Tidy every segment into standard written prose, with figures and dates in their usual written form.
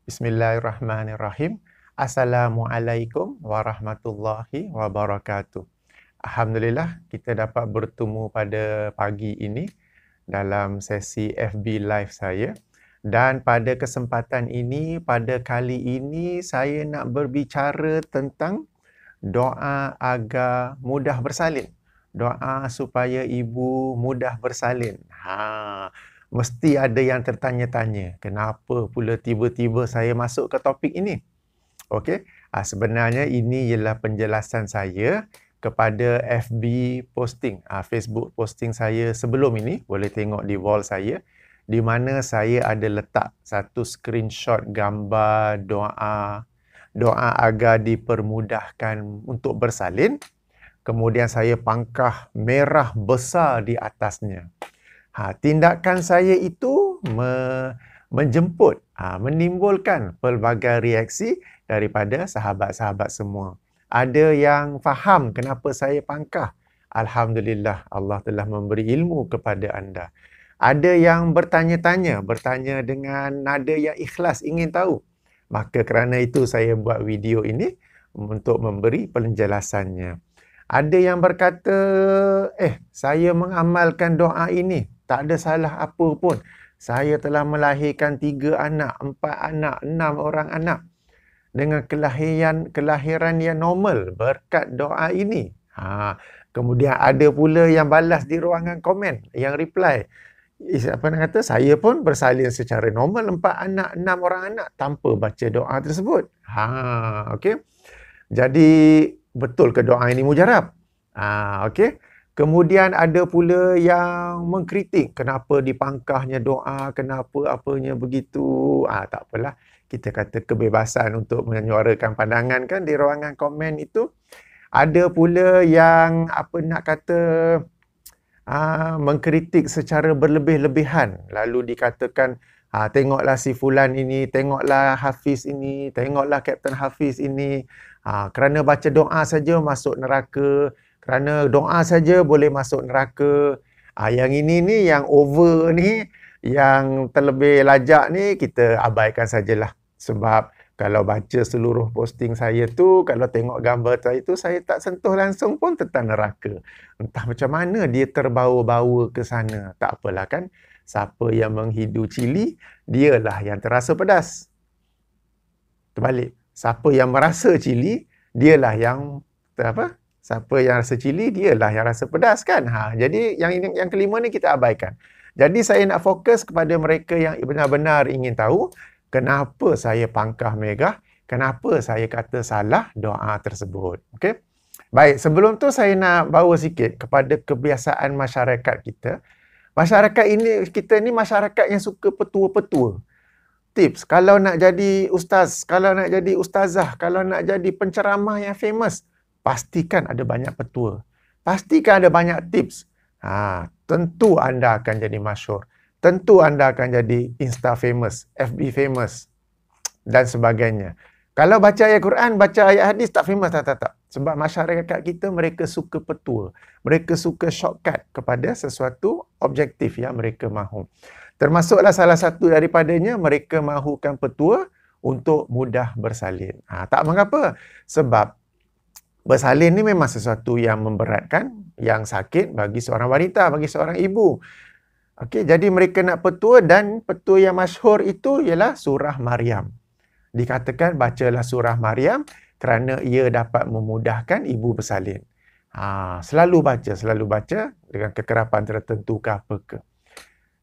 Bismillahirrahmanirrahim. Assalamualaikum warahmatullahi wabarakatuh. Alhamdulillah, kita dapat bertemu pada pagi ini dalam sesi FB Live saya. Dan pada kesempatan ini, pada kali ini, saya nak berbicara tentang doa agar mudah bersalin. Doa supaya ibu mudah bersalin. Mesti ada yang tertanya-tanya, kenapa pula tiba-tiba saya masuk ke topik ini? Okey, sebenarnya ini ialah penjelasan saya kepada FB posting, Facebook posting saya sebelum ini, boleh tengok di wall saya, di mana saya ada letak satu screenshot gambar doa agar dipermudahkan untuk bersalin, kemudian saya pangkah merah besar di atasnya. Tindakan saya itu menjemput, menimbulkan pelbagai reaksi daripada sahabat-sahabat semua. Ada yang faham kenapa saya pangkah. Alhamdulillah, Allah telah memberi ilmu kepada anda. Ada yang bertanya dengan nada yang ikhlas ingin tahu. Maka kerana itu saya buat video ini untuk memberi penjelasannya. Ada yang berkata, saya mengamalkan doa ini. Tak ada salah apa pun. Saya telah melahirkan 3 anak, 4 anak, 6 orang anak. Dengan kelahiran yang normal berkat doa ini. Kemudian ada pula yang balas di ruangan komen, yang reply. Apa nak kata, saya pun bersalin secara normal 4 anak, 6 orang anak tanpa baca doa tersebut. Okey. Jadi, betul ke doa ini mujarab? Okey. Kemudian ada pula yang mengkritik kenapa dipangkahnya doa, kenapa apanya begitu. Tak apalah, kita kata kebebasan untuk menyuarakan pandangan kan di ruangan komen itu. Ada pula yang mengkritik secara berlebih-lebihan. Lalu dikatakan, tengoklah si Fulan ini, tengoklah Hafiz ini, tengoklah Kapten Hafiz ini. Kerana baca doa saja masuk neraka. Kerana doa saja boleh masuk neraka. Yang ini ni, yang over ni, yang terlebih lajak ni, kita abaikan sajalah. Sebab kalau baca seluruh posting saya tu, kalau tengok gambar saya tu, saya tak sentuh langsung pun tentang neraka. Entah macam mana dia terbawa-bawa ke sana. Tak apalah kan. Siapa yang menghidu cili, dialah yang terasa pedas. Terbalik. Siapa yang merasa cili, dialah yang Siapa yang rasa cili, dialah yang rasa pedas kan. Jadi yang kelima ni kita abaikan. Jadi saya nak fokus kepada mereka yang benar-benar ingin tahu kenapa saya pangkah merah, kenapa saya kata salah doa tersebut. Okey. Baik, sebelum tu saya nak bawa sikit kepada kebiasaan masyarakat kita. Masyarakat kita ni masyarakat yang suka petua-petua. Tips, kalau nak jadi ustaz, kalau nak jadi ustazah, kalau nak jadi penceramah yang famous, pastikan ada banyak petua. Pastikan ada banyak tips. Tentu anda akan jadi masyhur. Tentu anda akan jadi Insta famous, FB famous dan sebagainya. Kalau baca ayat Quran, baca ayat hadis tak famous, tak. Sebab masyarakat kita mereka suka petua. Mereka suka shortcut kepada sesuatu objektif yang mereka mahu. Termasuklah salah satu daripadanya, mereka mahukan petua untuk mudah bersalin. Tak mengapa. Sebab bersalin ni memang sesuatu yang memberatkan, yang sakit bagi seorang wanita, bagi seorang ibu. Okey, jadi mereka nak petua dan petua yang masyhur itu ialah surah Maryam. Dikatakan bacalah surah Maryam kerana ia dapat memudahkan ibu bersalin. Selalu baca dengan kekerapan tertentu ke apa ke.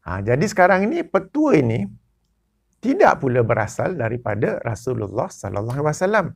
Jadi sekarang ini petua ini tidak pula berasal daripada Rasulullah sallallahu alaihi wasallam.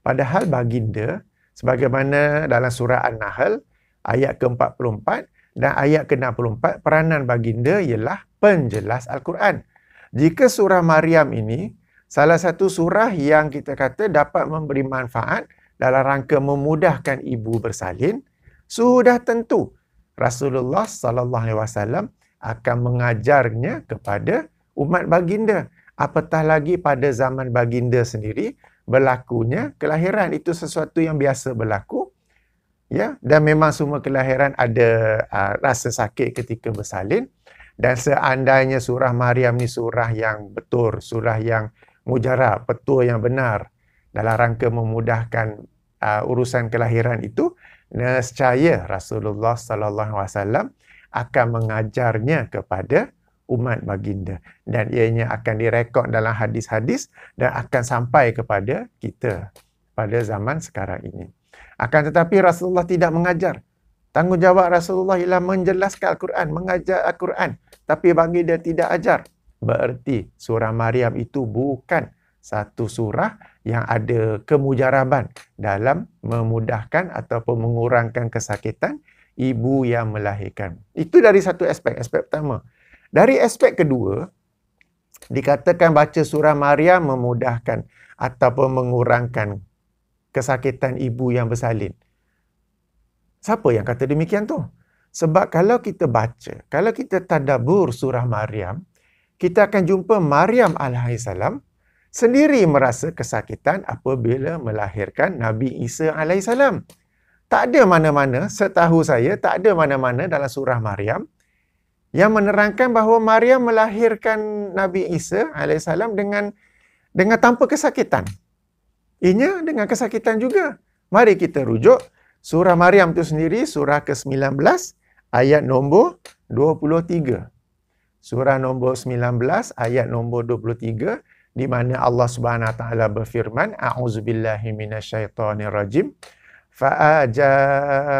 Padahal baginda sebagaimana dalam surah An-Nahl ayat ke-44 dan ayat ke-64, peranan baginda ialah penjelas Al-Quran. Jika surah Maryam ini salah satu surah yang kita kata dapat memberi manfaat dalam rangka memudahkan ibu bersalin, sudah tentu Rasulullah sallallahu alaihi wasallam akan mengajarnya kepada umat baginda. Apatah lagi pada zaman baginda sendiri berlakunya kelahiran, itu sesuatu yang biasa berlaku, ya, dan memang semua kelahiran ada rasa sakit ketika bersalin. Dan seandainya surah Maryam ni surah yang betul, surah yang mujarab, petua yang benar dalam rangka memudahkan urusan kelahiran itu, nescaya Rasulullah sallallahu alaihi wasallam akan mengajarnya kepada umat baginda, dan ianya akan direkod dalam hadis-hadis dan akan sampai kepada kita pada zaman sekarang ini. Akan tetapi Rasulullah tidak mengajar. Tanggungjawab Rasulullah ialah menjelaskan Al-Quran, mengajar Al-Quran, tapi baginda tidak ajar. Bererti surah Maryam itu bukan satu surah yang ada kemujaraban dalam memudahkan ataupun mengurangkan kesakitan ibu yang melahirkan. Itu dari satu aspek pertama. Dari aspek kedua, dikatakan baca surah Maryam memudahkan ataupun mengurangkan kesakitan ibu yang bersalin. Siapa yang kata demikian tu? Sebab kalau kita baca, kalau kita tadabbur surah Maryam, kita akan jumpa Maryam alaihissalam sendiri merasa kesakitan apabila melahirkan Nabi Isa alaihissalam. Tak ada mana-mana, setahu saya, tak ada mana-mana dalam surah Maryam yang menerangkan bahawa Maryam melahirkan Nabi Isa alaihissalam dengan tanpa kesakitan. Ianya dengan kesakitan juga. Mari kita rujuk surah Maryam itu sendiri, surah ke-19, ayat nombor 23. Surah nombor 19, ayat nombor 23, di mana Allah Subhanahu Wa Taala berfirman, A'udzubillahi minasyaitonirrajim. Fa'aja'ahal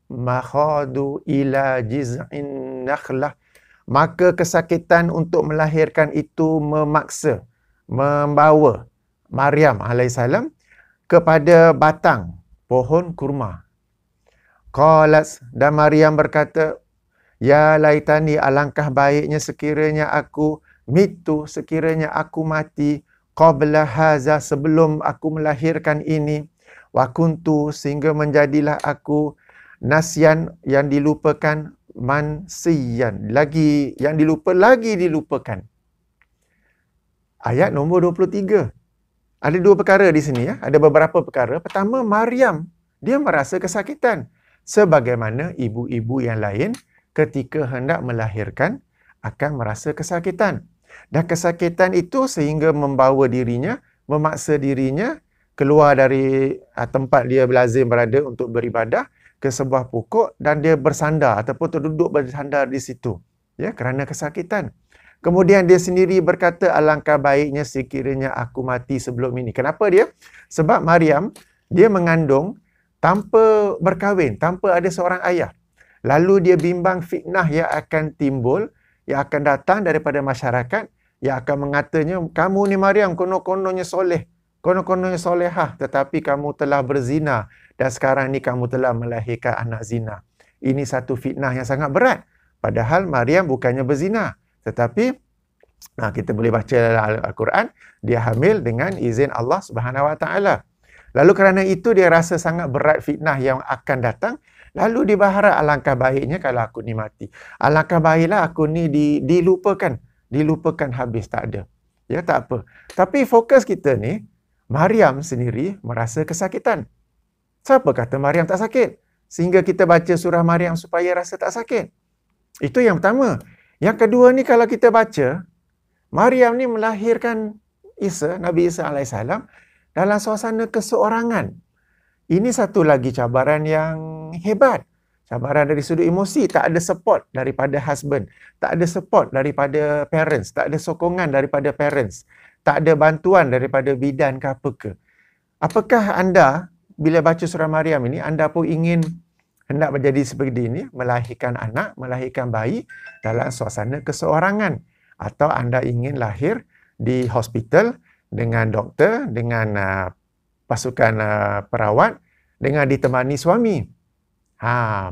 makhadu ila jiz'in nakhlah. Maka kesakitan untuk melahirkan itu memaksa, membawa Maryam alaihissalam kepada batang pohon kurma. Qalat, dan Maryam berkata, ya laitani, alangkah baiknya sekiranya aku mitu, sekiranya aku mati, qabla haza, sebelum aku melahirkan ini, wa kuntu, sehingga menjadilah aku nasyan, yang dilupakan, mansiyan, lagi yang dilupakan. Ayat nombor 23. Ada dua perkara di sini ya. Ada beberapa perkara. Pertama, Maryam, dia merasa kesakitan. Sebagaimana ibu-ibu yang lain ketika hendak melahirkan akan merasa kesakitan. Dan kesakitan itu sehingga membawa dirinya, memaksa dirinya keluar dari tempat dia lazim berada untuk beribadah ke sebuah pokok, dan dia bersandar ataupun terduduk bersandar di situ. Ya, kerana kesakitan. Kemudian dia sendiri berkata, alangkah baiknya sekiranya aku mati sebelum ini. Kenapa dia? Sebab Maryam, dia mengandung tanpa berkahwin, tanpa ada seorang ayah. Lalu dia bimbang fitnah yang akan timbul, yang akan datang daripada masyarakat, yang akan mengatanya, kamu ni Maryam konon-kononnya soleh, konon-kononnya solehah, tetapi kamu telah berzina dan sekarang ni kamu telah melahirkan anak zina. Ini satu fitnah yang sangat berat. Padahal Maryam bukannya berzina. Tetapi kita boleh baca dalam Al-Quran, dia hamil dengan izin Allah Subhanahu Wa Taala. Lalu kerana itu dia rasa sangat berat fitnah yang akan datang. Lalu dia berharap, alangkah baiknya kalau aku ni mati. Alangkah baiklah aku ni dilupakan habis, tak ada. Ya, tak apa. Tapi fokus kita ni, Maryam sendiri merasa kesakitan. Siapa kata Maryam tak sakit? Sehingga kita baca surah Maryam supaya rasa tak sakit. Itu yang pertama. Yang kedua ni, kalau kita baca, Maryam ni melahirkan Nabi Isa alaihissalam dalam suasana keseorangan. Ini satu lagi cabaran yang hebat. Cabaran dari sudut emosi, tak ada support daripada husband, tak ada support daripada parents, tak ada sokongan daripada parents, tak ada bantuan daripada bidan ke apa ke. Apakah anda, bila baca surah Maryam ini, anda pun ingin hendak menjadi seperti ini, melahirkan anak, melahirkan bayi dalam suasana keseorangan? Atau anda ingin lahir di hospital dengan doktor, dengan pasukan perawat, dengan ditemani suami?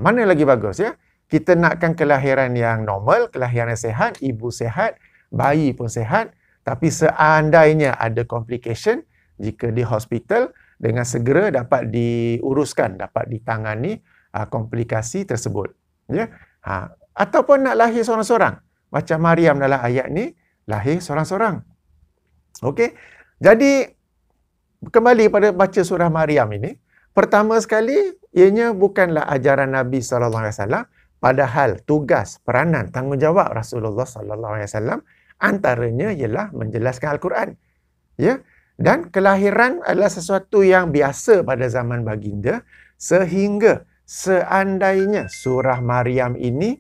Mana lagi bagus ya? Kita nakkan kelahiran yang normal, kelahiran yang sehat, ibu sehat, bayi pun sehat. Tapi seandainya ada complication, jika di hospital, dengan segera dapat diuruskan, dapat ditangani komplikasi tersebut. Ya? Ataupun nak lahir seorang-seorang. Macam Maryam dalam ayat ni, lahir seorang-seorang. Okey. Jadi, kembali pada baca surah Maryam ini, pertama sekali, ianya bukanlah ajaran Nabi SAW, padahal tugas, peranan, tanggungjawab Rasulullah SAW antaranya ialah menjelaskan Al-Quran. Ya. Dan kelahiran adalah sesuatu yang biasa pada zaman baginda, sehingga seandainya surah Maryam ini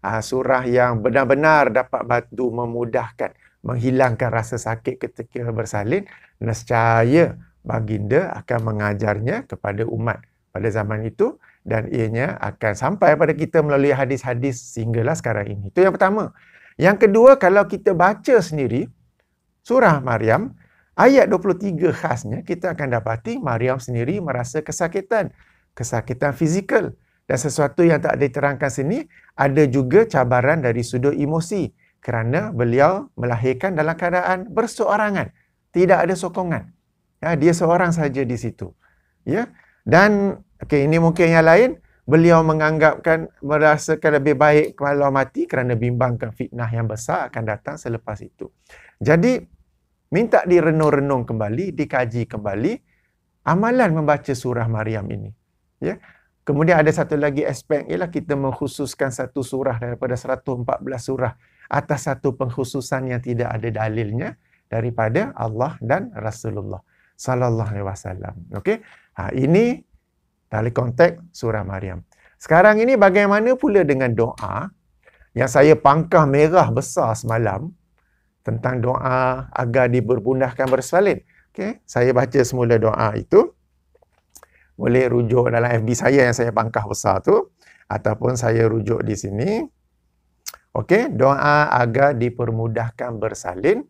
surah yang benar-benar dapat bantu memudahkan, menghilangkan rasa sakit ketika bersalin, nescaya baginda akan mengajarnya kepada umat pada zaman itu, dan ianya akan sampai pada kita melalui hadis-hadis sehinggalah sekarang ini. Itu yang pertama. Yang kedua, kalau kita baca sendiri surah Maryam, ayat 23 khasnya kita akan dapati Maryam sendiri merasa kesakitan fizikal. Dan sesuatu yang tak diterangkan sini, ada juga cabaran dari sudut emosi kerana beliau melahirkan dalam keadaan berseorangan, tidak ada sokongan. Ya, dia seorang saja di situ. Ya. Dan ini mungkin yang lain, beliau menganggapkan merasakan lebih baik kalau mati kerana bimbangkan fitnah yang besar akan datang selepas itu. Jadi minta direnung-renung kembali, dikaji kembali amalan membaca surah Maryam ini. Ya. Kemudian ada satu lagi aspek, ialah kita mengkhususkan satu surah daripada 114 surah atas satu pengkhususan yang tidak ada dalilnya daripada Allah dan Rasulullah sallallahu alaihi wasallam. Okey. Ini dari konteks surah Maryam. Sekarang ini bagaimana pula dengan doa yang saya pangkah merah besar semalam tentang doa agar diberbundahkan bersalin. Okey, saya baca semula doa itu. Boleh rujuk dalam FB saya yang saya pangkah besar tu, ataupun saya rujuk di sini. Okey, doa agar dipermudahkan bersalin.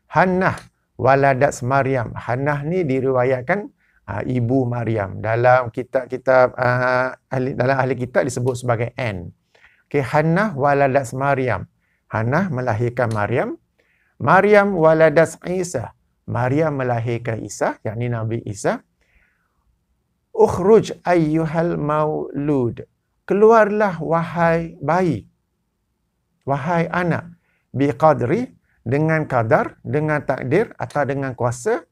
Hannah waladat Maryam. Hannah ni diriwayatkan ibu Maryam. Dalam kitab-kitab dalam ahli kitab disebut sebagai N. Okey, Hannah waladat Maryam. Hannah melahirkan Maryam. Maryam waladat Isa. Maryam melahirkan Isa, yakni Nabi Isa. Ukhruj ayyuhal maulud. Keluarlah wahai bayi. Wahai anak. Biqadri, dengan kadar, dengan takdir atau dengan kuasa.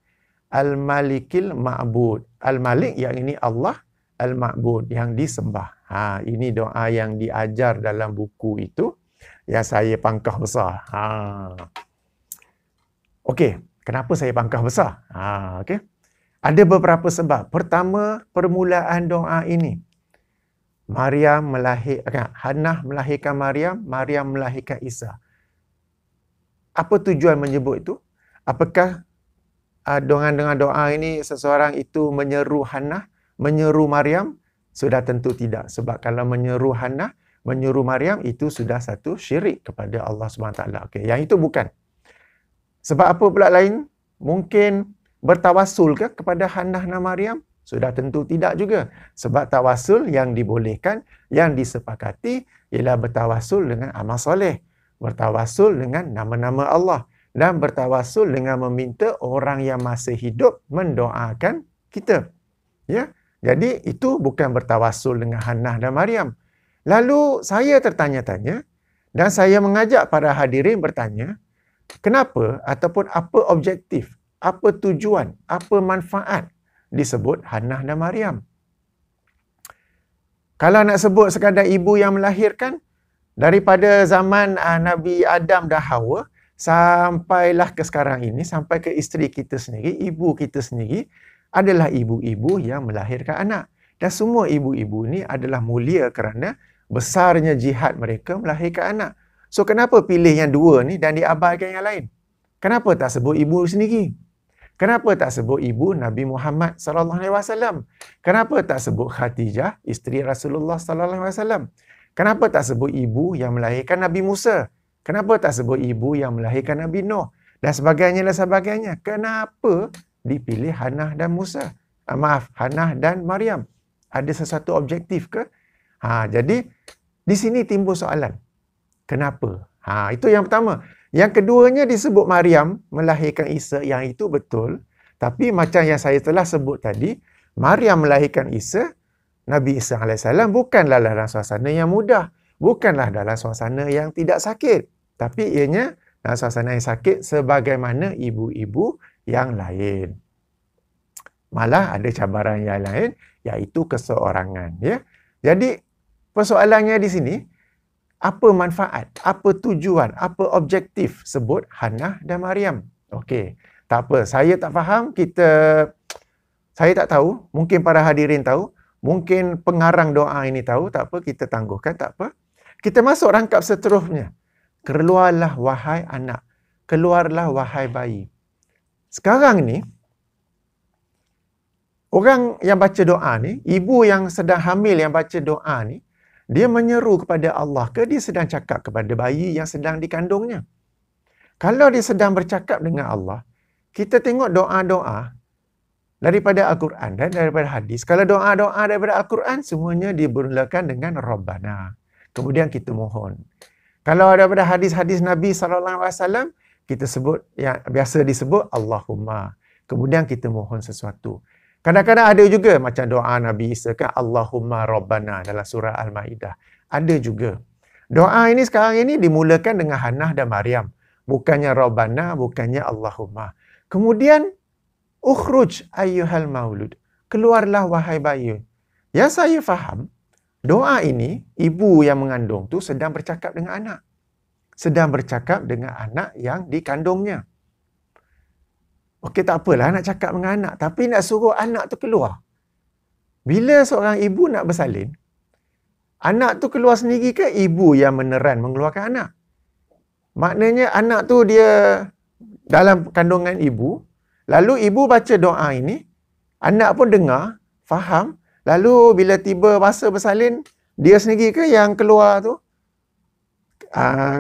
Al-Malikil Ma'bud. Al-Malik yang ini Allah. Al-Ma'bud yang disembah. Ini doa yang diajar dalam buku itu. Yang saya pangkah besar. Okey, kenapa saya pangkah besar? Okey. Ada beberapa sebab. Pertama, permulaan doa ini. Hannah melahirkan Maryam, Maryam melahirkan Isa. Apa tujuan menyebut itu? Apakah dengan doa ini seseorang itu menyeru Hannah, menyeru Maryam? Sudah tentu tidak. Sebab kalau menyeru Hannah, menyeru Maryam, itu sudah satu syirik kepada Allah SWT. Okey, yang itu bukan. Sebab apa pula lain? Mungkin bertawassul ke kepada Hannah dan Maryam? Sudah tentu tidak juga. Sebab tawassul yang dibolehkan, yang disepakati ialah bertawassul dengan amal soleh. Bertawassul dengan nama-nama Allah. Dan bertawassul dengan meminta orang yang masih hidup mendoakan kita. Ya, jadi itu bukan bertawassul dengan Hannah dan Maryam. Lalu saya tertanya-tanya dan saya mengajak para hadirin bertanya, kenapa ataupun apa objektif, apa tujuan, apa manfaat disebut Hannah dan Maryam? Kalau nak sebut sekadar ibu yang melahirkan, daripada zaman Nabi Adam dan Hawa, sampailah ke sekarang ini, sampai ke isteri kita sendiri, ibu kita sendiri, adalah ibu-ibu yang melahirkan anak. Dan semua ibu-ibu ni adalah mulia kerana besarnya jihad mereka melahirkan anak. So kenapa pilih yang dua ni dan diabaikan yang lain? Kenapa tak sebut ibu sendiri? Kenapa tak sebut ibu Nabi Muhammad sallallahu alaihi wasallam? Kenapa tak sebut Khadijah, isteri Rasulullah sallallahu alaihi wasallam? Kenapa tak sebut ibu yang melahirkan Nabi Musa? Kenapa tak sebut ibu yang melahirkan Nabi Nuh? Dan sebagainya dan sebagainya. Kenapa dipilih Hannah dan Hannah dan Maryam? Ada sesuatu objektif ke? Jadi di sini timbul soalan. Kenapa? Itu yang pertama. Yang keduanya disebut Maryam melahirkan Isa, yang itu betul. Tapi macam yang saya telah sebut tadi, Maryam melahirkan Isa, Nabi Isa AS bukanlah dalam suasana yang mudah. Bukanlah dalam suasana yang tidak sakit. Tapi ianya dalam suasana yang sakit sebagaimana ibu-ibu yang lain. Malah ada cabaran yang lain, iaitu keseorangan. Ya? Jadi persoalannya di sini, apa manfaat, apa tujuan, apa objektif sebut Hannah dan Maryam? Okey. Tak apa, saya tak faham, saya tak tahu, mungkin para hadirin tahu, mungkin pengarang doa ini tahu, tak apa, kita tangguhkan, tak apa. Kita masuk rangkap seterusnya. Keluarlah wahai anak, keluarlah wahai bayi. Sekarang ni, orang yang baca doa ni, ibu yang sedang hamil yang baca doa ni, dia menyeru kepada Allah ke dia sedang cakap kepada bayi yang sedang dikandungnya? Kalau dia sedang bercakap dengan Allah, kita tengok doa-doa daripada Al-Quran dan daripada hadis. Kalau doa-doa daripada Al-Quran, semuanya dimulakan dengan Rabbana. Kemudian kita mohon. Kalau daripada hadis-hadis Nabi SAW, kita sebut, yang biasa disebut Allahumma. Kemudian kita mohon sesuatu. Kadang-kadang ada juga macam doa Nabi Isa kan, Allahumma Rabbana dalam surah Al-Ma'idah. Ada juga. Doa ini sekarang ini dimulakan dengan Hannah dan Maryam. Bukannya Rabbana, bukannya Allahumma. Kemudian, ukhruj ayyuhal maulud. Keluarlah wahai bayi. Yang saya faham, doa ini, ibu yang mengandung tu sedang bercakap dengan anak. Sedang bercakap dengan anak yang dikandungnya. Okey, tak apalah nak cakap dengan anak. Tapi nak suruh anak tu keluar. Bila seorang ibu nak bersalin, anak tu keluar sendiri ke ibu yang meneran mengeluarkan anak? Maknanya anak tu dia dalam kandungan ibu, lalu ibu baca doa ini, anak pun dengar, faham, lalu bila tiba masa bersalin, dia sendiri ke yang keluar tu?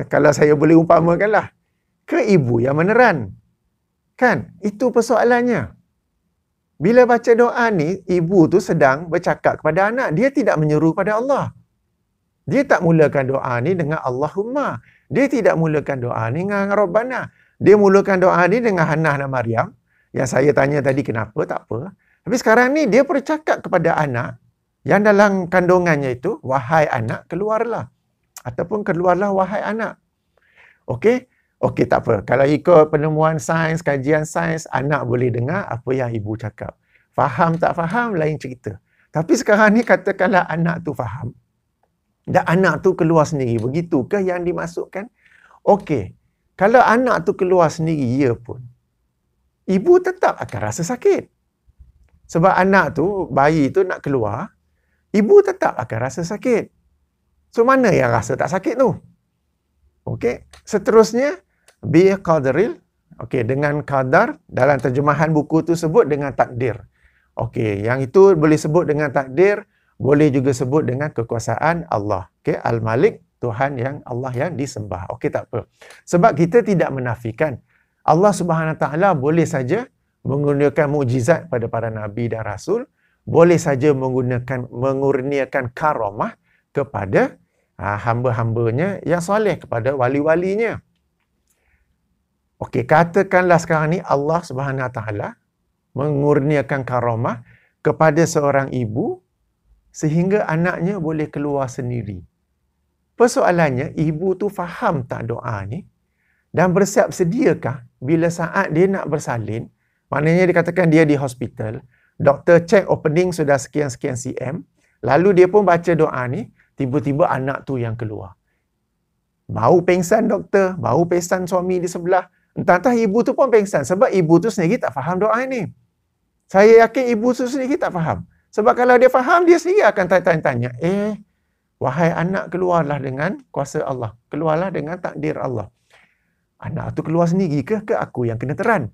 Kalau saya boleh umpamakanlah, ke ibu yang meneran? Kan? Itu persoalannya. Bila baca doa ni, ibu tu sedang bercakap kepada anak. Dia tidak menyeru pada Allah. Dia tak mulakan doa ni dengan Allahumma. Dia tidak mulakan doa ni dengan Rabbana. Dia mulakan doa ni dengan Hannah dan Maryam. Yang saya tanya tadi kenapa, tak apa. Tapi sekarang ni dia bercakap kepada anak yang dalam kandungannya itu, wahai anak, keluarlah. Ataupun keluarlah wahai anak. Okey? Okey, tak apa. Kalau ikut penemuan sains, kajian sains, anak boleh dengar apa yang ibu cakap. Faham tak faham, lain cerita. Tapi sekarang ni katakanlah anak tu faham. Dan anak tu keluar sendiri. Begitukah yang dimasukkan? Okey. Kalau anak tu keluar sendiri, ya pun. Ibu tetap akan rasa sakit. Sebab anak tu, bayi tu nak keluar, ibu tetap akan rasa sakit. So, mana yang rasa tak sakit tu? Okey. Seterusnya, biqadril. Okey, dengan qadar, dalam terjemahan buku tu sebut dengan takdir. Okey, yang itu boleh sebut dengan takdir, boleh juga sebut dengan kekuasaan Allah. Okey, Al-Malik, Tuhan yang Allah yang disembah. Okey, tak apa. Sebab kita tidak menafikan Allah Subhanahu Taala boleh saja menggunakan mukjizat pada para nabi dan rasul, boleh saja mengurniakan karamah kepada hamba-hambanya yang soleh, kepada wali-walinya. Okey, katakanlah sekarang ni Allah Subhanahu Taala mengurniakan karamah kepada seorang ibu sehingga anaknya boleh keluar sendiri. Persoalannya, ibu tu faham tak doa ni? Dan bersiap sediakah bila saat dia nak bersalin, maknanya dikatakan dia di hospital, doktor check opening sudah sekian-sekian cm, lalu dia pun baca doa ni, tiba-tiba anak tu yang keluar. Baru pengsan doktor, baru pengsan suami di sebelah. Entah-entah ibu tu pun pengsan sebab ibu tu sendiri tak faham doa ini. Saya yakin ibu tu sendiri tak faham. Sebab kalau dia faham, dia sendiri akan tanya-tanya, wahai anak, keluarlah dengan kuasa Allah. Keluarlah dengan takdir Allah. Anak tu keluar sendiri ke aku yang kena teran?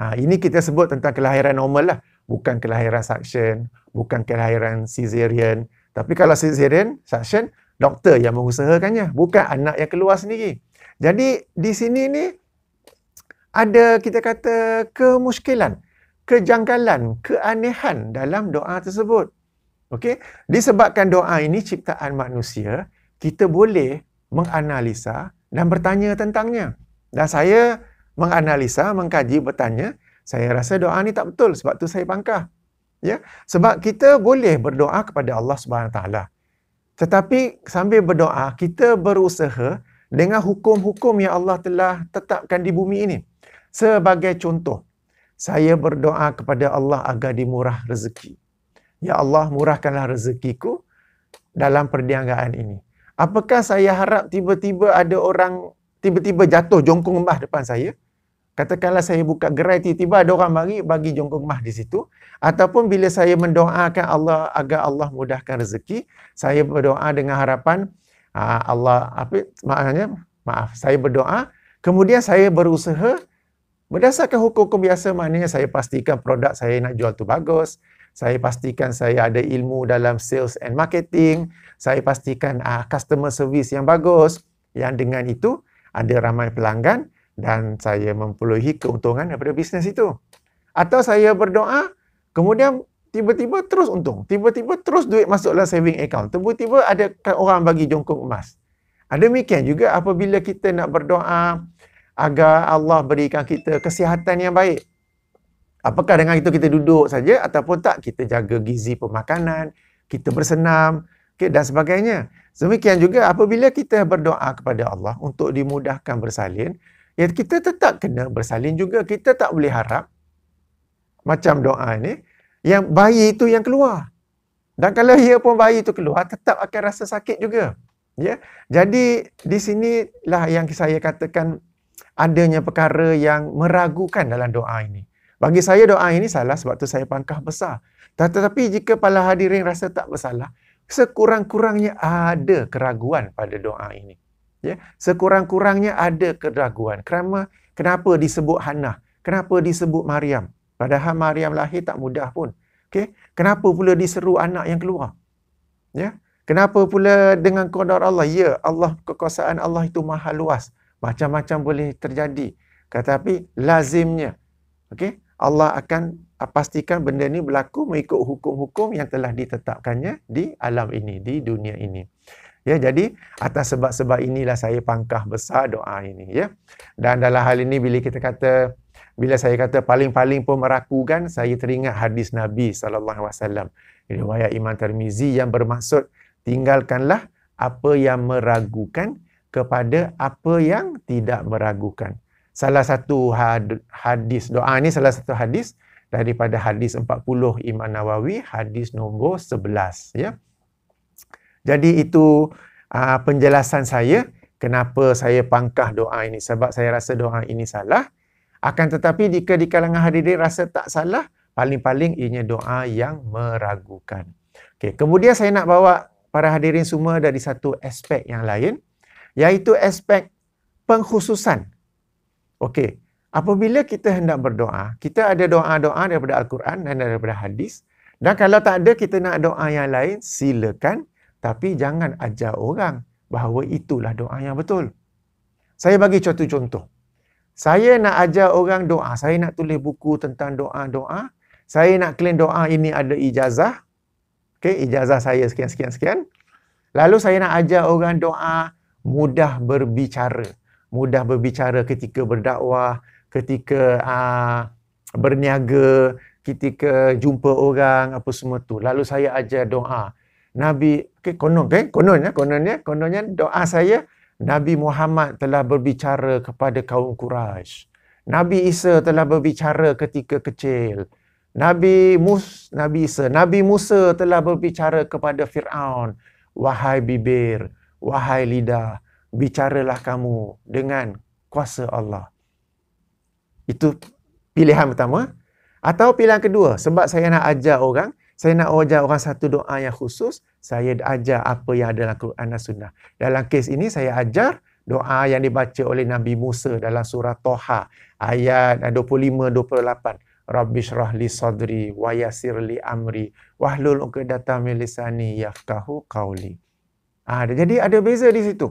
Ini kita sebut tentang kelahiran normal lah. Bukan kelahiran suction, bukan kelahiran caesarean. Tapi kalau caesarean, suction, doktor yang mengusahakannya. Bukan anak yang keluar sendiri. Jadi di sini ni ada kita kata kemuskilan, kejanggalan, keanehan dalam doa tersebut. Okey, disebabkan doa ini ciptaan manusia, kita boleh menganalisa dan bertanya tentangnya. Dan saya menganalisa, mengkaji, bertanya, saya rasa doa ni tak betul, sebab tu saya bangkah. Ya, sebab kita boleh berdoa kepada Allah Subhanahu Taala. Tetapi sambil berdoa, kita berusaha dengan hukum-hukum yang Allah telah tetapkan di bumi ini. Sebagai contoh, saya berdoa kepada Allah agar dimurah rezeki. Ya Allah, murahkanlah rezekiku dalam perniagaan ini. Apakah saya harap tiba-tiba ada orang tiba-tiba jatuh jongkong lembah depan saya? Katakanlah saya buka gerai, tiba-tiba ada orang bagi jongkok emas di situ. Ataupun bila saya mendoakan Allah agar Allah mudahkan rezeki, saya berdoa dengan harapan saya berdoa, kemudian saya berusaha berdasarkan hukum-hukum biasa, maknanya saya pastikan produk saya nak jual tu bagus, saya pastikan saya ada ilmu dalam sales and marketing, saya pastikan customer service yang bagus, yang dengan itu ada ramai pelanggan dan saya memperolehi keuntungan daripada bisnes itu. Atau saya berdoa, kemudian tiba-tiba terus untung, tiba-tiba terus duit masuk dalam saving account, tiba-tiba ada orang bagi jongkok emas. Demikian juga apabila kita nak berdoa agar Allah berikan kita kesihatan yang baik. Apakah dengan itu kita duduk saja ataupun tak, kita jaga gizi pemakanan, kita bersenam, dan sebagainya. Demikian juga apabila kita berdoa kepada Allah untuk dimudahkan bersalin, ya kita tetap kena bersalin juga. Kita tak boleh harap macam doa ni yang bayi itu yang keluar. Dan kalau ia pun bayi itu keluar, tetap akan rasa sakit juga. Ya. Jadi di sinilah yang saya katakan adanya perkara yang meragukan dalam doa ini. Bagi saya doa ini salah sebab tu saya pangkah besar. Tetapi jika para hadirin rasa tak bersalah, sekurang-kurangnya ada keraguan pada doa ini. Ya, sekurang-kurangnya ada keraguan. Kenapa disebut Hannah? Kenapa disebut Maryam? Padahal Maryam lahir tak mudah pun. Okay? Kenapa pula diseru anak yang keluar? Ya? Kenapa pula dengan qadar Allah? Ya, Allah, kekuasaan Allah itu maha luas. Macam-macam boleh terjadi. Tetapi lazimnya, okay? Allah akan pastikan benda ini berlaku mengikut hukum-hukum yang telah ditetapkannya di alam ini, di dunia ini. Ya, jadi atas sebab-sebab inilah saya pangkah besar doa ini, ya. Dan dalam hal ini bila saya kata paling-paling pun meragukan, saya teringat hadis Nabi SAW. Riwayat Imam Tirmizi yang bermaksud tinggalkanlah apa yang meragukan kepada apa yang tidak meragukan. Salah satu hadis doa ini salah satu hadis daripada hadis 40 Imam Nawawi, hadis nombor 11, ya. Jadi itu penjelasan saya kenapa saya pangkah doa ini. Sebab saya rasa doa ini salah. Akan tetapi jika di kalangan hadirin rasa tak salah, paling-paling ianya doa yang meragukan. Okay. Kemudian saya nak bawa para hadirin semua dari satu aspek yang lain, iaitu aspek pengkhususan. Okey. Apabila kita hendak berdoa, kita ada doa-doa daripada Al-Quran dan daripada hadis. Dan kalau tak ada, kita nak doa yang lain, silakan. Tapi jangan ajar orang bahawa itulah doa yang betul. Saya bagi contoh-contoh. Saya nak ajar orang doa. Saya nak tulis buku tentang doa-doa. Saya nak claim doa ini ada ijazah. Okey, ijazah saya sekian-sekian-sekian. Lalu saya nak ajar orang doa mudah berbicara. Mudah berbicara ketika berdakwah, ketika berniaga, ketika jumpa orang, apa semua tu. Lalu saya ajar doa. Nabi, kononnya doa saya, Nabi Muhammad telah berbicara kepada kaum Quraisy. Nabi Isa telah berbicara ketika kecil. Nabi Musa telah berbicara kepada Fir'aun. Wahai bibir, wahai lidah, bicaralah kamu dengan kuasa Allah. Itu pilihan pertama. Atau pilihan kedua, sebab saya nak ajar orang, saya nak ajar orang satu doa yang khusus, saya ajar apa yang ada dalam Quran dan Sunnah. Dalam kes ini saya ajar doa yang dibaca oleh Nabi Musa dalam surah Toha ayat 25-28. Rabbi shrah li sadri wa yassir li amri wahlul 'uqdatam min lisani yafqahu qawli. Jadi ada beza di situ.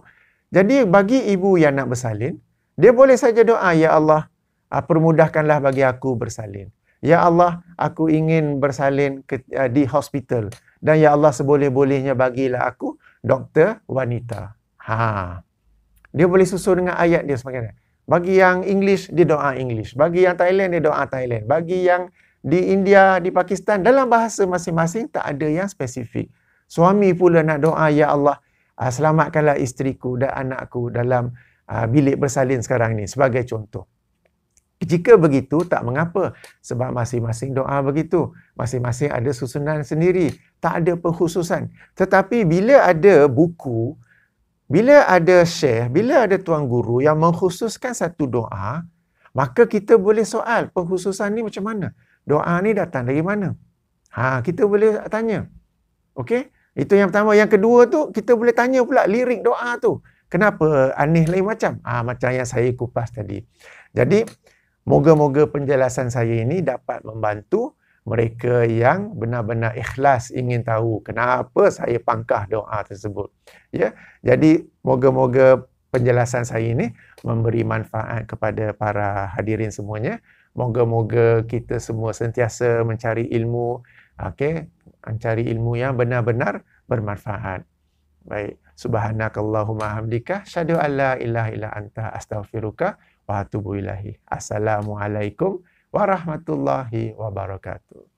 Jadi bagi ibu yang nak bersalin, dia boleh saja doa, ya Allah, permudahkanlah bagi aku bersalin. Ya Allah, aku ingin bersalin di hospital. Dan ya Allah, seboleh-bolehnya bagilah aku doktor wanita. Dia boleh susun dengan ayat dia sebagainya. Bagi yang English, dia doa English. Bagi yang Thailand, dia doa Thailand. Bagi yang di India, di Pakistan, dalam bahasa masing-masing tak ada yang spesifik. Suami pula nak doa, ya Allah, selamatkanlah isteriku dan anakku dalam bilik bersalin sekarang ni, sebagai contoh. Jika begitu, tak mengapa. Sebab masing-masing doa begitu. Masing-masing ada susunan sendiri. Tak ada pengkhususan. Tetapi bila ada buku, bila ada syekh, bila ada tuan guru yang mengkhususkan satu doa, Maka kita boleh soal pengkhususan ni macam mana? Doa ni datang dari mana? Kita boleh tanya. Okey? Itu yang pertama. Yang kedua tu, kita boleh tanya pula lirik doa tu. Kenapa aneh lain macam? Macam yang saya kupas tadi. Jadi, moga-moga penjelasan saya ini dapat membantu mereka yang benar-benar ikhlas ingin tahu kenapa saya pangkah doa tersebut. Ya. Jadi, moga-moga penjelasan saya ini memberi manfaat kepada para hadirin semuanya. Moga-moga kita semua sentiasa mencari ilmu, mencari ilmu yang benar-benar bermanfaat. Baik, subhanakallahumma hamdika asyhadu an la ilaha illa anta astaghfiruka wa atubu ilaihi. Assalamualaikum warahmatullahi wabarakatuh.